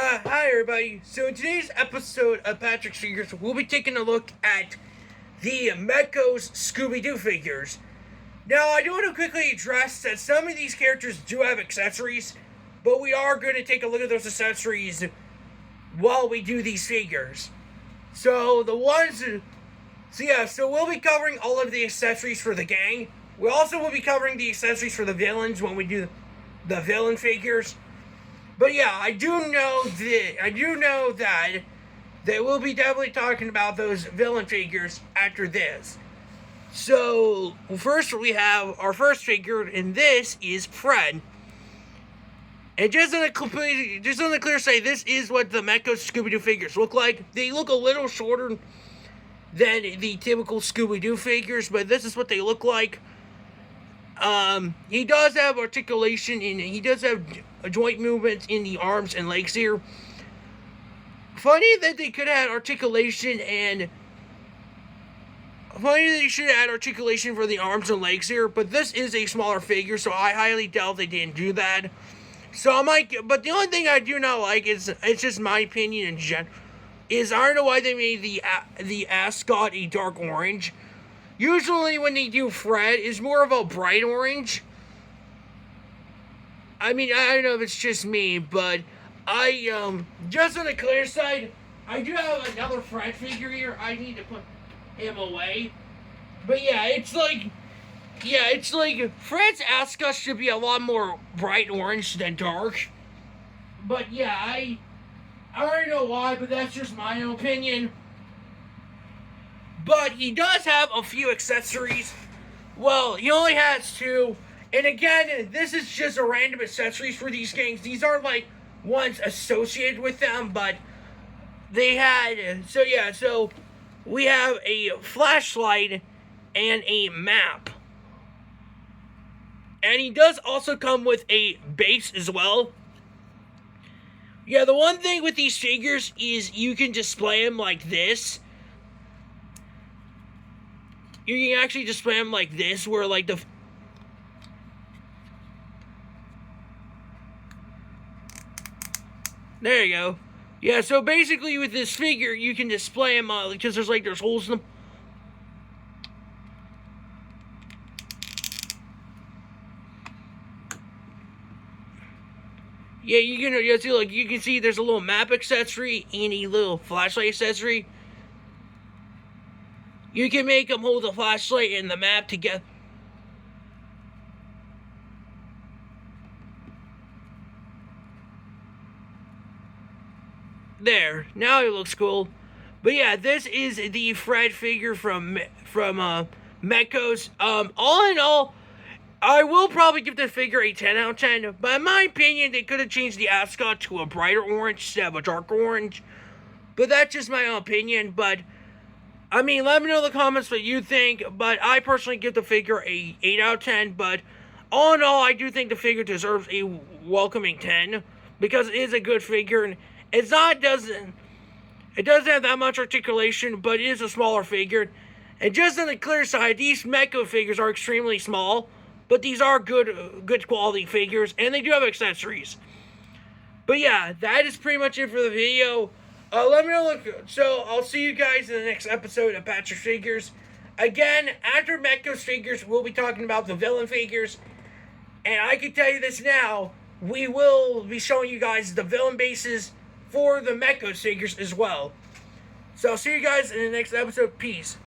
Hi everybody. So in today's episode of Patrick's Figures, we'll be taking a look at the Mezco's Scooby-Doo figures. Now, I do want to quickly address that some of these characters do have accessories, but we are going to take a look at those accessories while we do these figures. So we'll be covering all of the accessories for the gang. We also will be covering the accessories for the villains when we do the villain figures. But yeah, I do know that they will be definitely talking about those villain figures after this. So first we have our first figure, and this is Fred. And just on the clear side, this is what the Mezco Scooby-Doo figures look like. They look a little shorter than the typical Scooby-Doo figures, but this is what they look like. He does have articulation, and he does have joint movements in the arms and legs here. Funny that they could have articulation funny that they should have had articulation for the arms and legs here, but this is a smaller figure, so I highly doubt they didn't do that. But the only thing I do not like is, it's just my opinion in general, is I don't know why they made the ascot a dark orange. Usually when they do Fred, it's more of a bright orange. I mean, I don't know if it's just me, but just on the clear side, I do have another Fred figure here. I need to put him away. But yeah, it's like Fred's ascot should be a lot more bright orange than dark. But yeah, I don't know why, but that's just my own opinion. But he does have a few accessories. Well, he only has two. And again, this is just a random accessories for these gangs. These aren't like ones associated with them, but they had. So we have a flashlight and a map. And he does also come with a base as well. Yeah, the one thing with these figures is you can display them like this. You can actually display them like this, where like the... There you go. Yeah, so basically with this figure, you can display them, because there's holes in them. Yeah, you can see there's a little map accessory and a little flashlight accessory. You can make them hold the flashlight and the map together. There, now it looks cool. But yeah, this is the Fred figure from Mezco's. All in all, I will probably give the figure a 10 out of 10. But in my opinion, they could have changed the ascot to a brighter orange instead of a darker orange. But that's just my own opinion. But I mean, let me know in the comments what you think. But I personally give the figure a 8 out of 10. But all in all, I do think the figure deserves a welcoming 10. Because it is a good figure. And it doesn't have that much articulation, but it is a smaller figure. And just on the clear side, these Mezco figures are extremely small. But these are good quality figures. And they do have accessories. But yeah, that is pretty much it for the video. Let me know. So I'll see you guys in the next episode of Patrick's Figures. Again, after Mezco's figures, we'll be talking about the villain figures. And I can tell you this now, we will be showing you guys the villain bases for the Mezco figures as well. So I'll see you guys in the next episode. Peace.